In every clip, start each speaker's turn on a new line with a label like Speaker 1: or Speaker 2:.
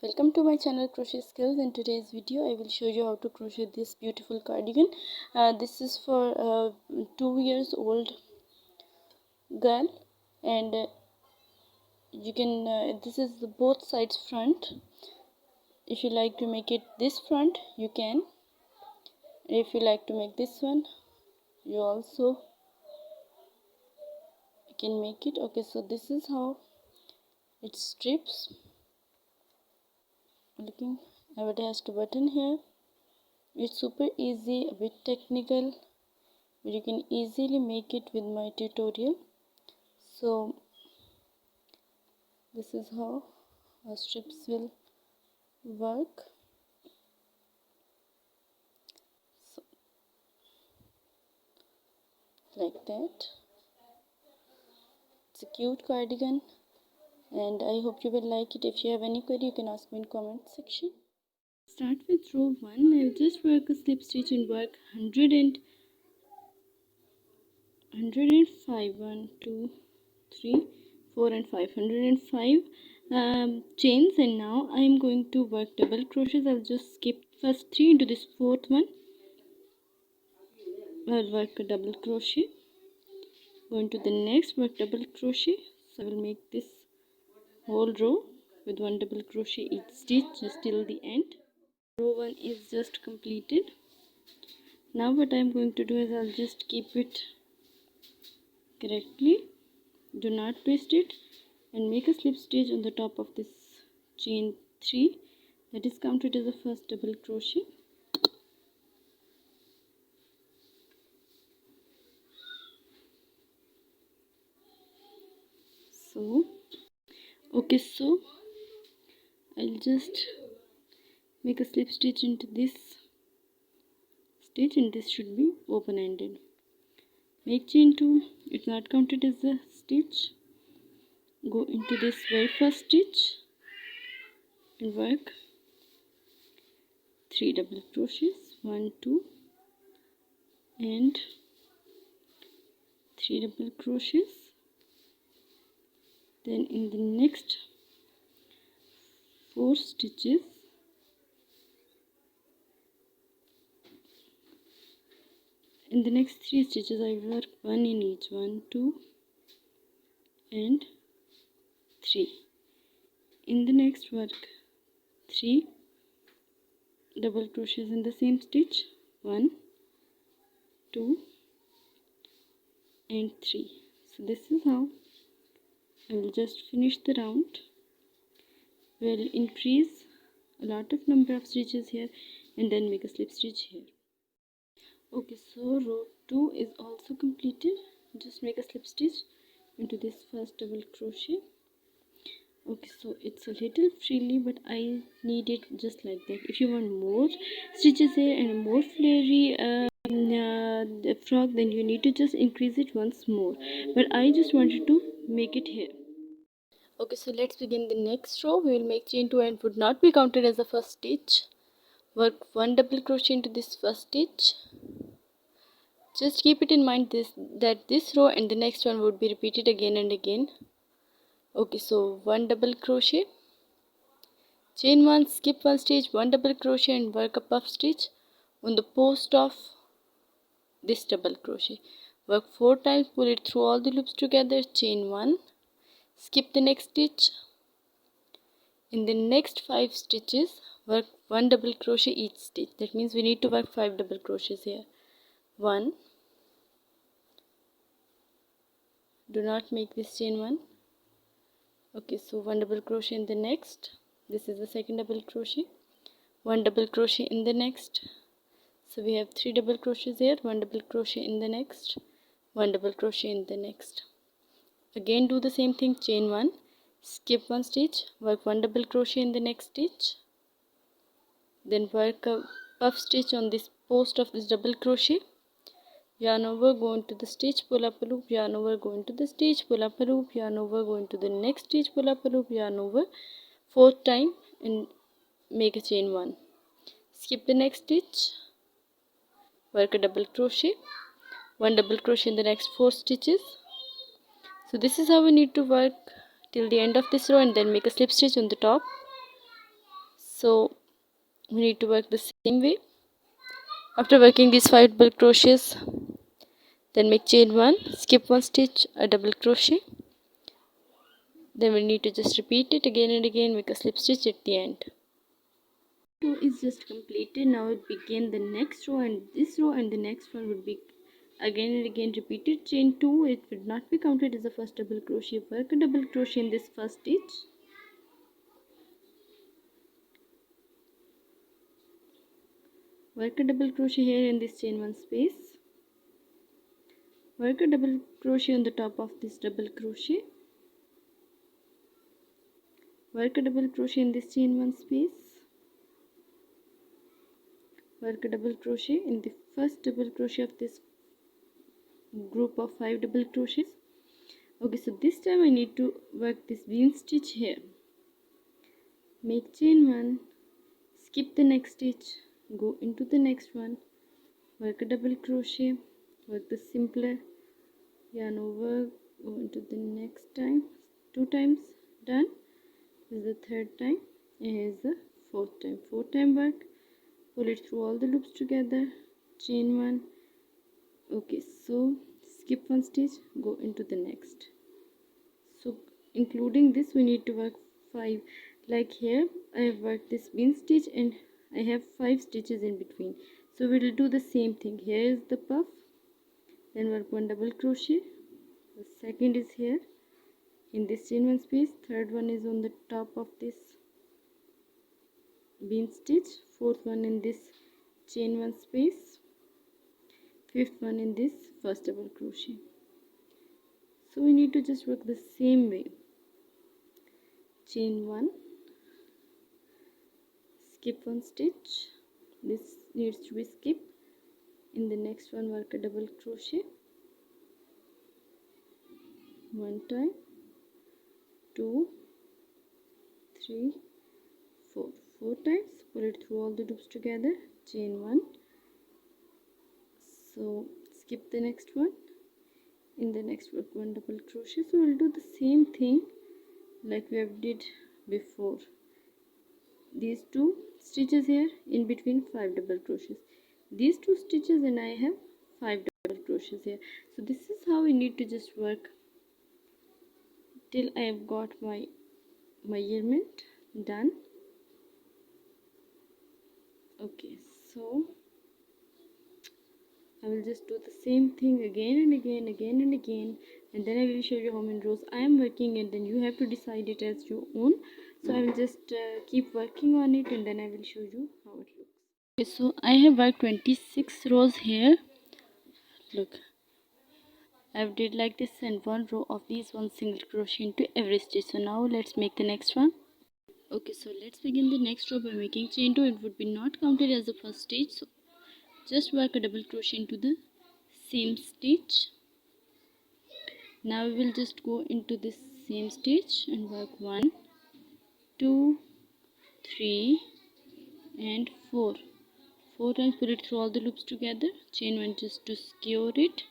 Speaker 1: Welcome to my channel Crochet Skills. In today's video I will show you how to crochet this beautiful cardigan. This is for a 2 years old girl, and you can this is the both sides front. If you like to make it this front, you can. If you like to make this one, you also can make it. Okay, so this is how it strips. Looking, it has two button here. It's super easy, a bit technical, but you can easily make it with my tutorial. So this is how our strips will work. So, like that. It's a cute cardigan, and I hope you will like it. If you have any query, you can ask me in comment section. Start with row 1. I will just work a slip stitch and work 105. 1, 2, 3, 4 and 5. 105 chains, and now I am going to work double crochets. I'll just skip first 3 into this fourth one. I'll work a double crochet, go into the next, work double crochet. So I will make this whole row with one double crochet each stitch just till the end. Row 1 is just completed. Now what I am going to do is I'll just keep it correctly, do not twist it, and make a slip stitch on the top of this chain 3 that is counted as the first double crochet. So I'll just make a slip stitch into this stitch, and this should be open-ended. Make chain 2, it's not counted as a stitch. Go into this very first stitch and work 3 double crochets, 1, 2 and 3 double crochets. Then in the next 4 stitches in the next 3 stitches I work 1 in each, 1, 2 and 3. In the next work 3 double crochets in the same stitch, 1, 2 and 3. So this is how I will just finish the round. We'll increase a lot of number of stitches here and then make a slip stitch here. Okay, so row 2 is also completed. Just make a slip stitch into this first double crochet. Okay, so it's a little frilly, but I need it just like that. If you want more stitches here and a more flary frock, then you need to just increase it once more, but I just wanted to make it here. Okay, so let's begin the next row. We will make chain 2 and would not be counted as the first stitch. Work 1 double crochet into this first stitch. Just keep it in mind that this row and the next one would be repeated again and again. Okay, so 1 double crochet, chain 1, skip 1 stitch, 1 double crochet and work a puff stitch on the post of this double crochet. Work 4 times, pull it through all the loops together, chain 1, skip the next stitch. In the next 5 stitches work 1 double crochet each stitch. That means we need to work 5 double crochets here. 1, do not make this chain 1. Okay, so 1 double crochet in the next, this is the second double crochet, 1 double crochet in the next. So we have 3 double crochets here, 1 double crochet in the next, 1 double crochet in the next. Again do the same thing, chain 1, skip 1 stitch, work 1 double crochet in the next stitch, then work a puff stitch on this post of this double crochet, yarn over, go into the stitch, pull up a loop, yarn over, go into the stitch, pull up a loop, yarn over, go into the next stitch, pull up a loop, yarn over 4th time and make a chain 1. Skip the next stitch, work a double crochet, 1 double crochet in the next 4 stitches. So this is how we need to work till the end of this row, and then make a slip stitch on the top. So we need to work the same way. After working these 5 double crochets, then make chain 1, skip 1 stitch, a double crochet. Then we need to just repeat it again and again, make a slip stitch at the end. 2 is just completed. Now it begin the next row, and this row and the next one would be again and again repeated. Chain 2, it would not be counted as the first double crochet. Work a double crochet in this first stitch. Work a double crochet here in this chain 1 space. Work a double crochet on the top of this double crochet. Work a double crochet in this chain 1 space. Work a double crochet in the first double crochet of this group of 5 double crochets. Okay, so this time I need to work this bean stitch here. Make chain 1, skip the next stitch, go into the next one, work a double crochet, work the simpler yarn over, go into the next time, 2 times, done. This is the 3rd time, and here is the 4th time. 4th time work, pull it through all the loops together, chain 1. Okay, so skip 1 stitch, go into the next. So including this we need to work 5. Like here I have worked this bean stitch and I have 5 stitches in between, so we will do the same thing. Here is the puff, then work 1 double crochet, the second is here in this chain 1 space, third one is on the top of this bean stitch, fourth one in this chain 1 space, fifth one in this first double crochet. So we need to just work the same way. Chain 1, skip 1 stitch, this needs to be skipped. In the next one work a double crochet, 1 time, 2, 3, 4, 4 times, pull it through all the loops together, chain 1. So skip the next one, in the next work 1 double crochet. So we'll do the same thing like we have did before. These 2 stitches here, in between 5 double crochets, these 2 stitches, and I have 5 double crochets here. So this is how we need to just work till I have got my measurement done. Okay, so I will just do the same thing again and again, and then I will show you how many rows I am working, and then you have to decide it as your own. So I will just keep working on it, and then I will show you how it looks. Okay, so I have worked 26 rows here. Look, I've did like this, and 1 row of these 1 single crochet into every stitch. So now let's make the next one. Okay, so let's begin the next row by making chain 2. It would be not counted as the first stitch, so just work a double crochet into the same stitch. Now we will just go into this same stitch and work 1, 2, 3 and 4. 4 times, pull it through all the loops together, chain 1 just to secure it.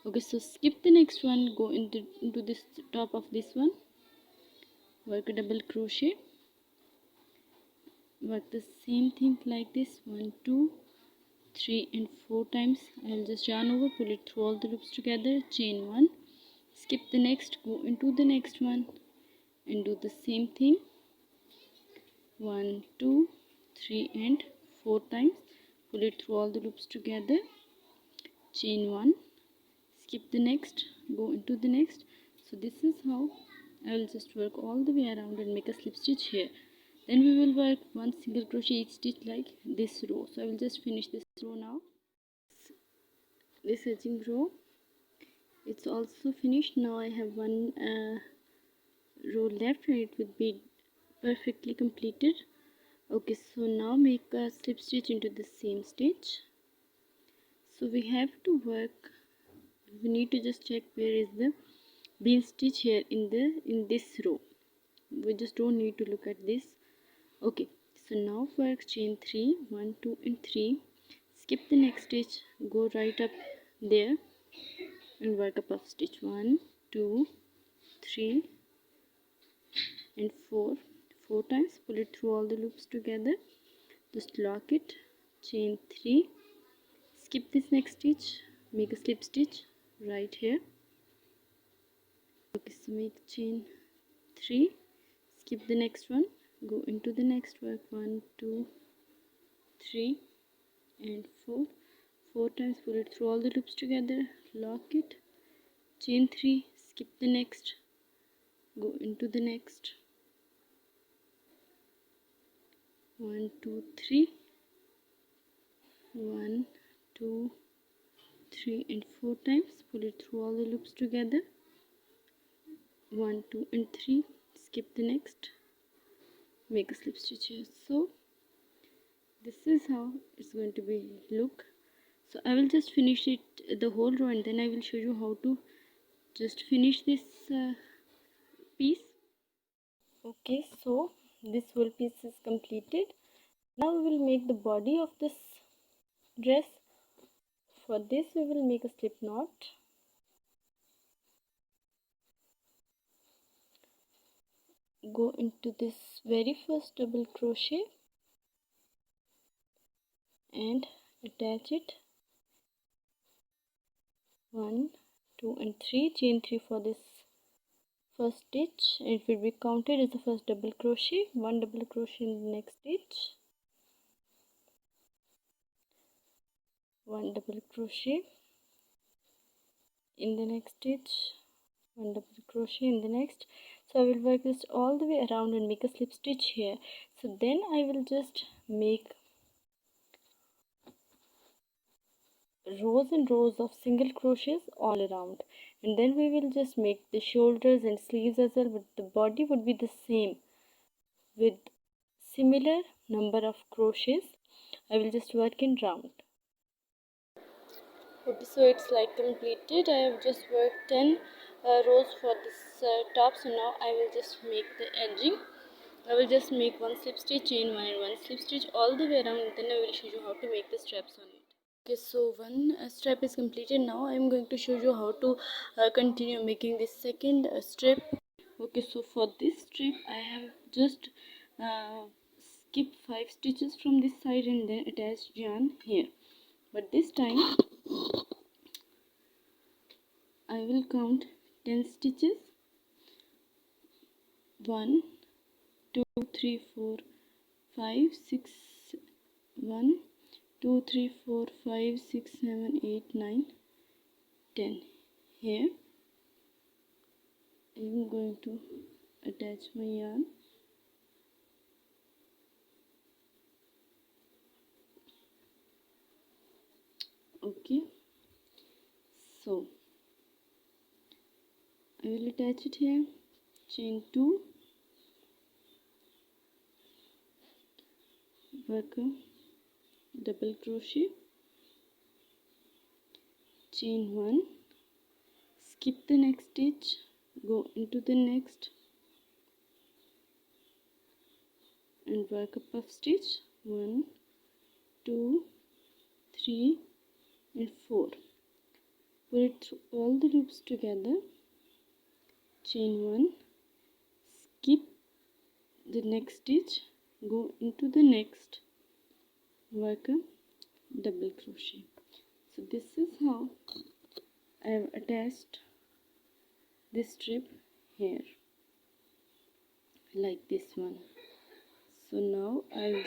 Speaker 1: Okay, so skip the next one, go into this top of this one, work a double crochet, work the same thing like this, 1, 2, 3 and 4 times. I'll just yarn over, pull it through all the loops together, chain 1, skip the next, go into the next one and do the same thing, 1, 2, 3 and 4 times, pull it through all the loops together, chain 1, skip the next, go into the next. So this is how I will just work all the way around and make a slip stitch here. Then we will work 1 single crochet each stitch like this row. So I will just finish this row now. This edging row, it's also finished. Now I have 1 row left and it will be perfectly completed. Okay, so now make a slip stitch into the same stitch. So we have to work, we need to just check where is the bean stitch here in this row. We just don't need to look at this. Okay, so now work chain 3, 1, 2 and 3, skip the next stitch, go right up there and work a puff stitch, 1, 2, 3 and 4. 4 times, pull it through all the loops together, just lock it, chain 3, skip this next stitch, make a slip stitch right here. Okay, so make chain 3, skip the next one, go into the next work, 1 2 3 and 4 times, pull it through all the loops together, lock it, chain 3, skip the next, go into the next, 1 2 3 1 2 3 and 4 times, pull it through all the loops together, 1 2 and 3, skip the next, make a slip stitch here. So this is how it's going to be look. So I will just finish it the whole row, and then I will show you how to just finish this piece. Okay, so this whole piece is completed. Now we will make the body of this dress. For this we will make a slip knot. Go into this very first double crochet and attach it, 1 2 and 3, chain 3 for this first stitch. It will be counted as the first double crochet, 1 double crochet in the next stitch, 1 double crochet in the next stitch, 1 double crochet in the next. So I will work this all the way around and make a slip stitch here. So then I will just make rows and rows of single crochets all around, and then we will just make the shoulders and sleeves as well, but the body would be the same with similar number of crochets. I will just work in round. Okay, so it's like completed. I have just worked 10 rows for this top. So now I will just make the edging. I will just make 1 slip stitch, chain 1 and 1 slip stitch all the way around, and then I will show you how to make the straps on it. Okay, so one strap is completed. Now I am going to show you how to continue making this second strip. Okay, so for this strip I have just skipped 5 stitches from this side and then attached yarn here, but this time I will count 10 stitches. 1 2 3 4 5 6 1 2 3 4 5 6 7 8 9 10. Here I am going to attach my yarn. Okay, so I will attach it here, chain 2, work a double crochet, chain 1, skip the next stitch, go into the next and work a puff stitch, 1 2 3 and 4, pull it through all the loops together, chain 1, skip the next stitch, go into the next, work a double crochet. So this is how I have attached this strip here, like this one. So now I'm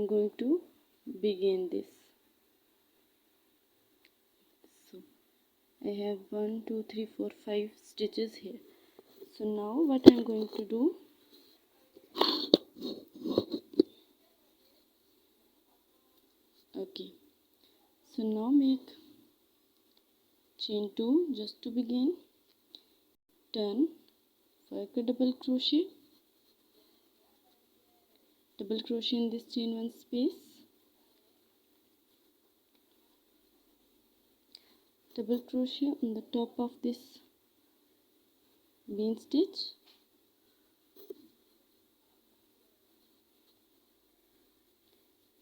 Speaker 1: going to begin this. So I have 1 2 3 4 5 stitches here. So now what I'm going to do, okay, so now make chain 2 just to begin, turn, work a double crochet in this chain 1 space, double crochet on the top of this bean stitch,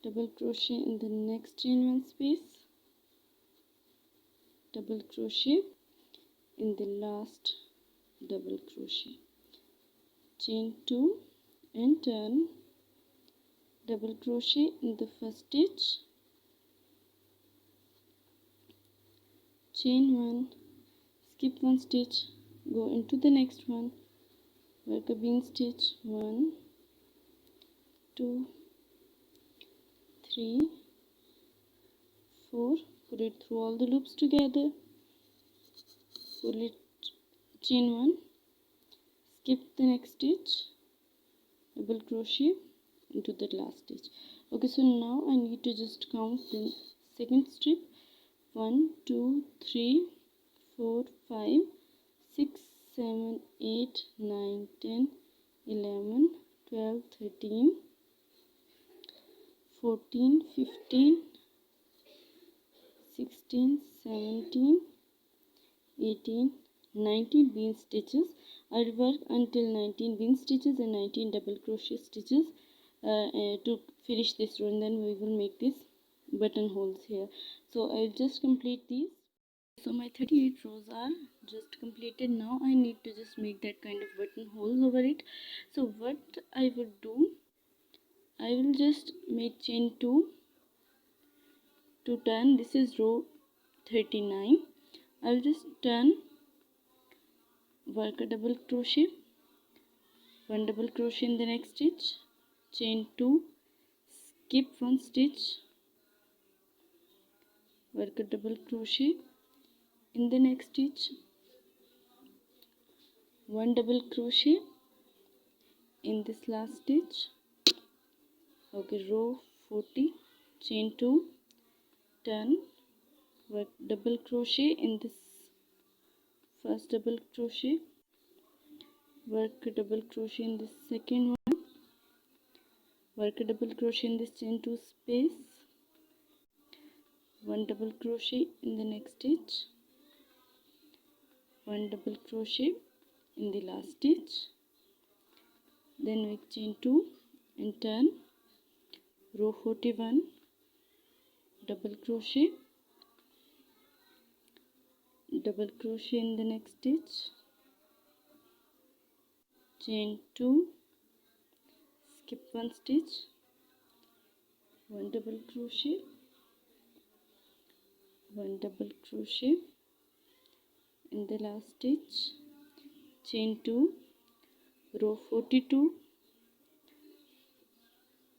Speaker 1: double crochet in the next chain 1 space, double crochet in the last double crochet. chain 2 and turn, double crochet in the first stitch, chain 1, skip one stitch, go into the next one, work a bean stitch, 1 2 3 4, put it through all the loops together, pull it, chain 1, skip the next stitch, double crochet into the last stitch. Okay, so now I need to just count the second strip, 1 2 3 4 5 6 7 8 9 10 11 12 13 14 15 16 17 18 19 bean stitches. I'll work until 19 bean stitches and 19 double crochet stitches to finish this row, and then we will make these buttonholes here. So I'll just complete these. So my 38 rows are just completed. Now I need to just make that kind of buttonholes over it. So what I would do, I will just make chain 2 to turn. This is row 39. I'll just turn, work a double crochet, one double crochet in the next stitch, chain 2, skip one stitch, work a double crochet in the next stitch, one double crochet in this last stitch. Okay, row 40, chain 2, turn, work double crochet in this first double crochet, work a double crochet in this second one, work a double crochet in this chain 2 space, one double crochet in the next stitch, one double crochet in the last stitch, then make chain 2 and turn, row 41, double crochet in the next stitch, chain 2, skip one stitch, one double crochet in the last stitch, chain 2, row 42,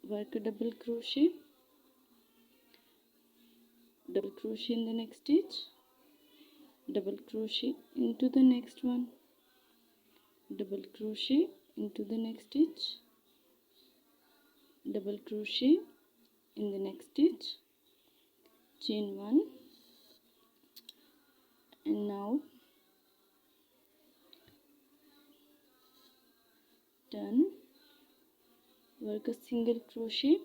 Speaker 1: work a double crochet in the next stitch, double crochet into the next one, double crochet into the next stitch, double crochet in the next stitch, chain 1, and now turn, work a single crochet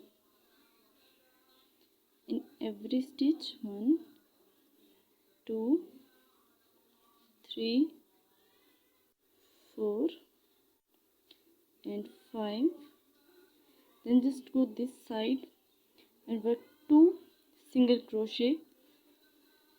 Speaker 1: in every stitch, 1 2 3 4 and 5. Then just go this side and work 2 single crochet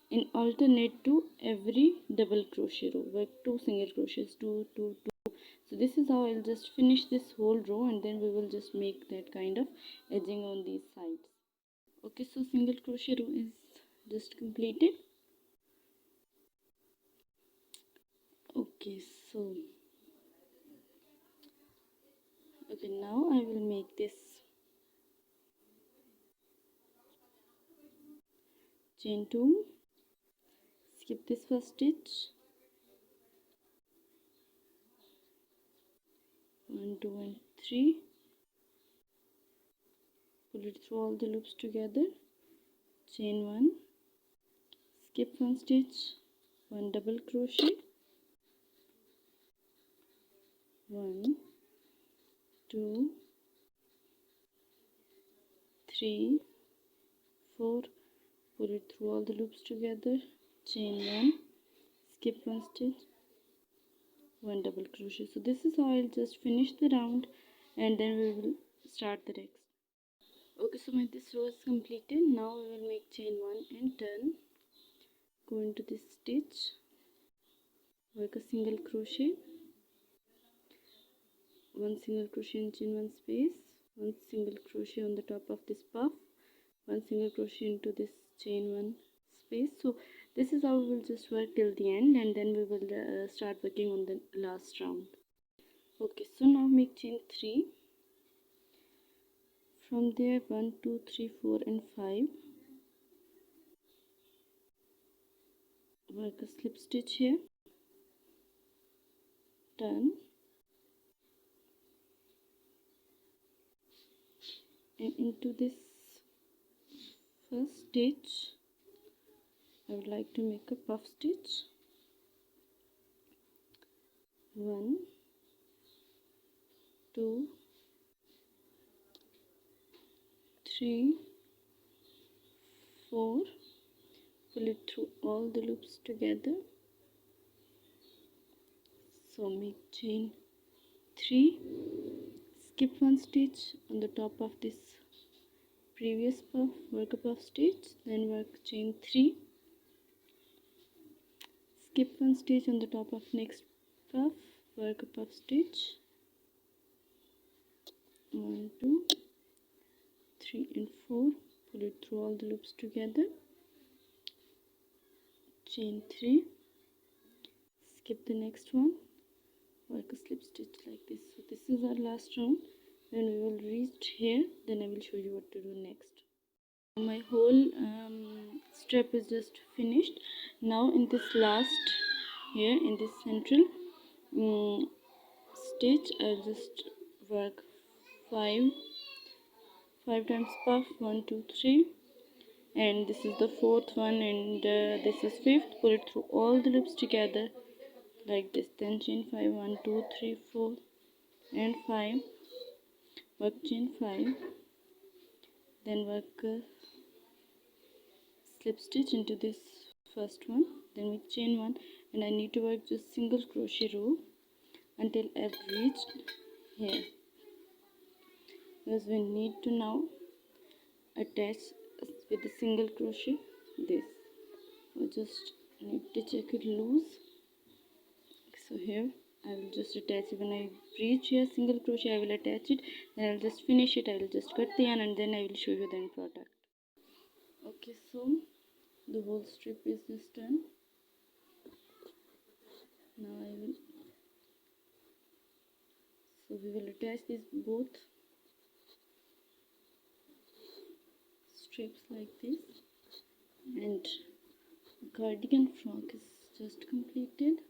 Speaker 1: in alternate to every double crochet row. Work 2 single crochets, 2 2 2. So this is how I'll just finish this whole row, and then we will just make that kind of edging on these sides. Okay, so single crochet row is just completed. Okay, so now I will make this chain 2, skip this first stitch, 1 2 and 3, pull it through all the loops together, chain 1, skip one stitch, one double crochet, 1 2 3 4, pull it through all the loops together, chain 1, skip one stitch, one double crochet. So this is how I'll just finish the round, and then we will start the next. Okay, so this row is completed. Now we will make chain 1 and turn, go into this stitch, work a single crochet, 1 single crochet and chain 1 space, 1 single crochet on the top of this puff, 1 single crochet into this chain 1 space. So this is how we will just work till the end, and then we will start working on the last round. Okay, so now make chain 3. From there 1 2 3 4 and 5, work a slip stitch here, turn, and into this first stitch I would like to make a puff stitch. 1 2 3 4, pull it through all the loops together. So make chain 3, skip 1 stitch on the top of this previous puff, work a puff stitch, then work chain 3, skip 1 stitch on the top of next puff, work a puff stitch, 1 2 3 and 4, pull it through all the loops together, chain 3, skip the next one, work a slip stitch like this. So this is our last round. When we will reach here, then I will show you what to do next. My whole strap is just finished. Now in this last, here in this central stitch, I'll just work 5 times puff, 1 2 3, and this is the fourth one, and this is fifth. Pull it through all the loops together like this, then chain 5, 1 2 3 4 and 5, work chain 5, then work slip stitch into this first one, then make chain 1, and I need to work just single crochet row until I've reached here, because we need to now attach with the single crochet this. We just need to check it loose. So here I will just attach it. When I reach here single crochet, I will attach it, then I will just finish it. I will just cut the yarn, and then I will show you the end product. Okay, so the whole strip is just done. Now we will attach these both strips like this, and cardigan frock is just completed.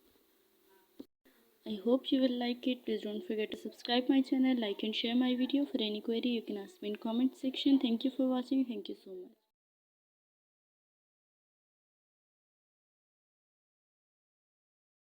Speaker 1: I hope you will like it. Please don't forget to subscribe my channel, like and share my video. For any query you can ask me in comment section. Thank you for watching. Thank you so much.